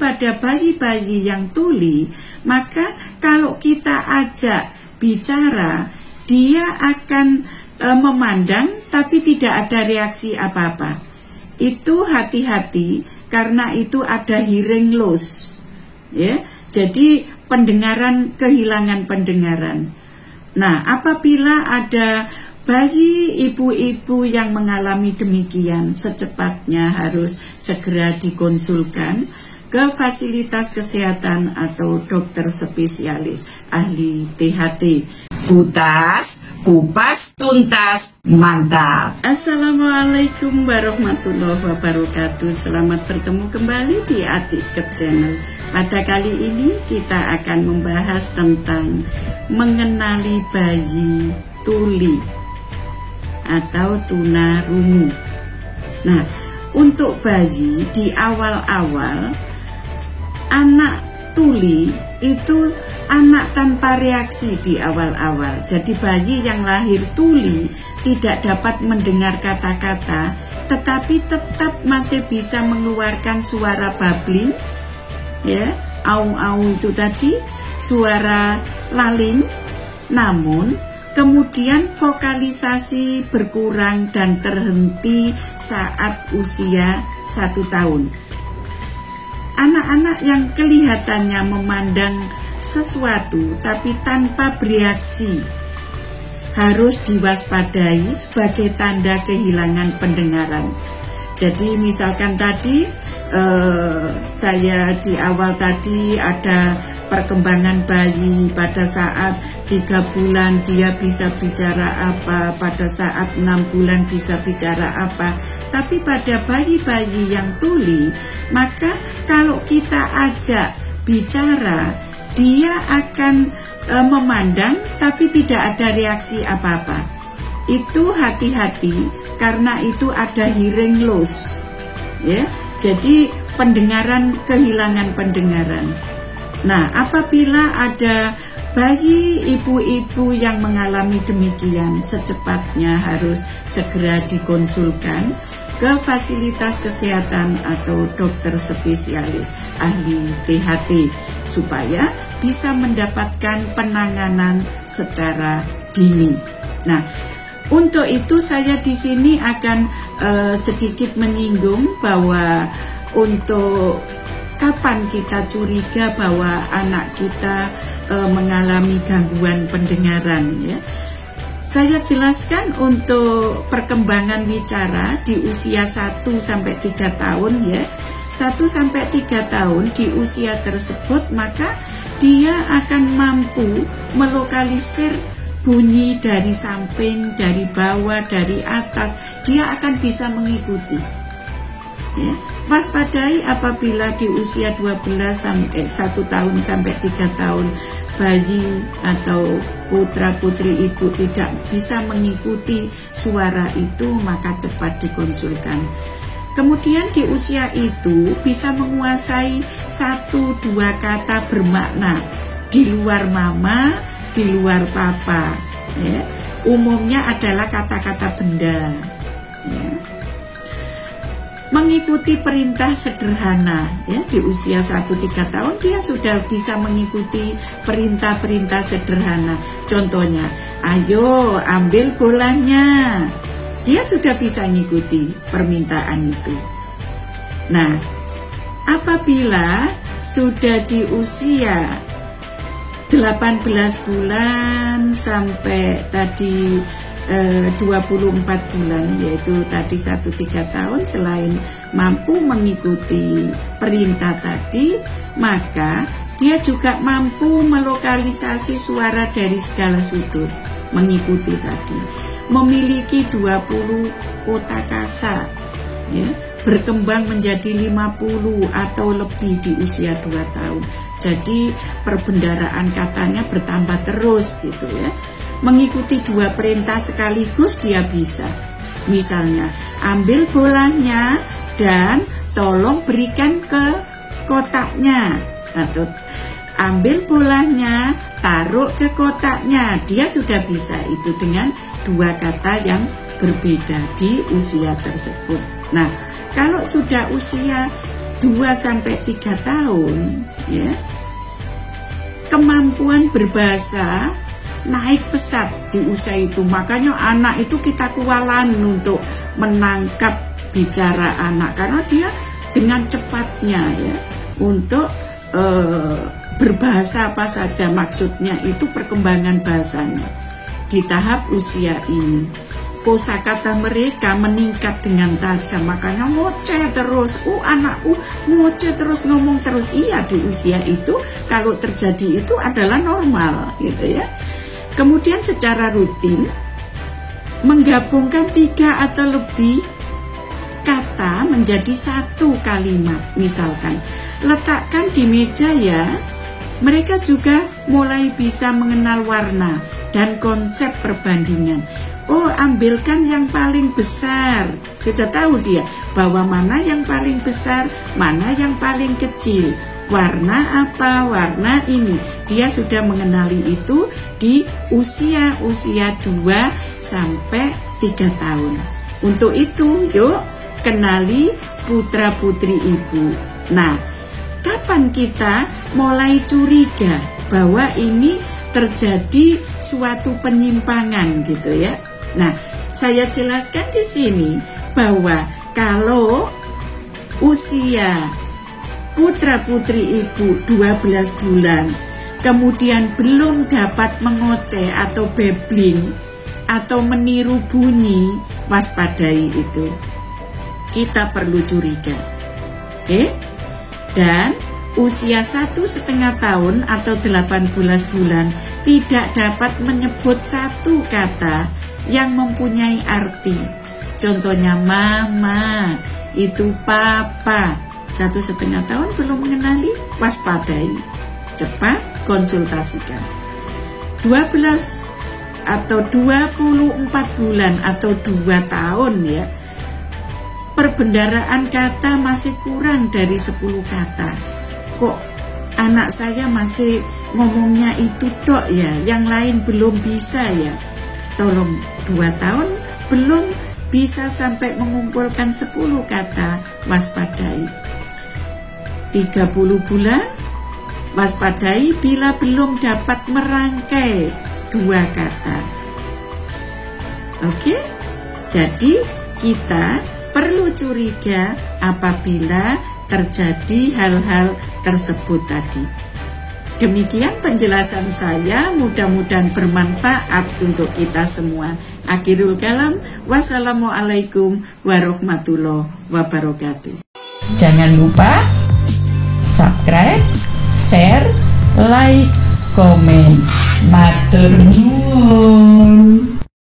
pada bayi-bayi yang tuli, maka kalau kita ajak bicara, dia akan memandang tapi tidak ada reaksi apa-apa. Itu hati-hati karena itu ada hearing loss, ya. Jadi pendengaran, kehilangan pendengaran. Nah, apabila ada bayi ibu-ibu yang mengalami demikian, secepatnya harus segera dikonsulkan ke fasilitas kesehatan atau dokter spesialis ahli THT. Kupas tuntas mantap. Assalamualaikum warahmatullahi wabarakatuh. Selamat bertemu kembali di Atikep Channel. Pada kali ini kita akan membahas tentang mengenali bayi tuli atau tunarungu. Nah, untuk bayi di awal-awal, anak tuli itu anak tanpa reaksi di awal-awal. Jadi bayi yang lahir tuli tidak dapat mendengar kata-kata, tetapi tetap masih bisa mengeluarkan suara babbling, ya, au-au itu tadi, suara laling. Namun kemudian vokalisasi berkurang dan terhenti saat usia 1 tahun. Anak-anak yang kelihatannya memandang sesuatu tapi tanpa bereaksi harus diwaspadai sebagai tanda kehilangan pendengaran. Jadi misalkan tadi saya di awal tadi ada perkembangan bayi, pada saat 3 bulan dia bisa bicara apa, pada saat 6 bulan bisa bicara apa. Tapi pada bayi-bayi yang tuli, maka kalau kita ajak bicara, dia akan memandang tapi tidak ada reaksi apa-apa. Itu hati-hati karena itu ada hearing loss, ya. Jadi pendengaran, kehilangan pendengaran. Nah, apabila ada bayi ibu-ibu yang mengalami demikian, secepatnya harus segera dikonsulkan ke fasilitas kesehatan atau dokter spesialis ahli THT supaya bisa mendapatkan penanganan secara dini. Nah, untuk itu saya di sini akan sedikit menyinggung bahwa untuk kapan kita curiga bahwa anak kita mengalami gangguan pendengaran, ya. Saya jelaskan untuk perkembangan bicara di usia 1-3 tahun, ya. 1-3 tahun di usia tersebut, maka dia akan mampu melokalisir bunyi dari samping, dari bawah, dari atas. Dia akan bisa mengikuti, ya. Waspadai apabila di usia 1 tahun sampai 3 tahun bayi atau putra-putri ibu tidak bisa mengikuti suara itu, maka cepat dikonsulkan. Kemudian di usia itu bisa menguasai 1-2 kata bermakna di luar mama, di luar papa, ya. Umumnya adalah kata-kata benda, ya. Mengikuti perintah sederhana, ya. Di usia 1-3 tahun dia sudah bisa mengikuti perintah-perintah sederhana. Contohnya, ayo ambil bolanya. Dia sudah bisa mengikuti permintaan itu. Nah, apabila sudah di usia 18 bulan sampai tadi 24 bulan, yaitu tadi 1-3 tahun, selain mampu mengikuti perintah tadi, maka dia juga mampu melokalisasi suara dari segala sudut, mengikuti tadi, memiliki 20 kotakasa, ya, berkembang menjadi 50 atau lebih di usia 2 tahun. Jadi perbendaraan katanya bertambah terus gitu, ya. Mengikuti 2 perintah sekaligus dia bisa. Misalnya, ambil bolanya dan tolong berikan ke kotaknya, atau ambil bolanya, taruh ke kotaknya. Dia sudah bisa itu dengan 2 kata yang berbeda di usia tersebut. Nah, kalau sudah usia 2-3 tahun ya, kemampuan berbahasa naik pesat di usia itu. Makanya anak itu kita kewalahan untuk menangkap bicara anak, karena dia dengan cepatnya ya untuk berbahasa apa saja, maksudnya itu perkembangan bahasanya di tahap usia ini. Kosakata mereka meningkat dengan tajam, makanya ngoceh terus, anakku ngoceh terus, ngomong terus. Iya, di usia itu kalau terjadi itu adalah normal gitu ya. Kemudian secara rutin menggabungkan 3 atau lebih kata menjadi 1 kalimat. Misalkan letakkan di meja ya. Mereka juga mulai bisa mengenal warna dan konsep perbandingan. Ambilkan yang paling besar. Sudah tahu dia bahwa mana yang paling besar, mana yang paling kecil, warna apa, warna ini. Dia sudah mengenali itu di usia 2-3 tahun. Untuk itu, yuk kenali putra putri ibu. Nah, kapan kita mulai curiga bahwa ini terjadi suatu penyimpangan gitu ya? Nah, saya jelaskan di sini bahwa kalau usia putra putri ibu 12 bulan kemudian belum dapat mengoceh atau babbling atau meniru bunyi, waspadai itu. Kita perlu curiga. Oke? Dan usia 1,5 tahun atau 18 bulan tidak dapat menyebut 1 kata yang mempunyai arti. Contohnya mama, itu papa. 1,5 tahun belum mengenali, waspadai. Cepat konsultasikan. 12 atau 24 bulan atau 2 tahun ya, perbendaraan kata masih kurang dari 10 kata. Kok anak saya masih ngomongnya itu tok ya, yang lain belum bisa ya? Tolong, 2 tahun belum bisa sampai mengumpulkan 10 kata, waspadai. 30 bulan, waspadai bila belum dapat merangkai 2 kata. Oke? Jadi kita perlu curiga apabila terjadi hal-hal tersebut tadi. Demikian penjelasan saya, mudah-mudahan bermanfaat untuk kita semua. Akhirul kalam, wassalamualaikum warahmatullahi wabarakatuh. Jangan lupa subscribe, share, like, komen. Matur nuwun.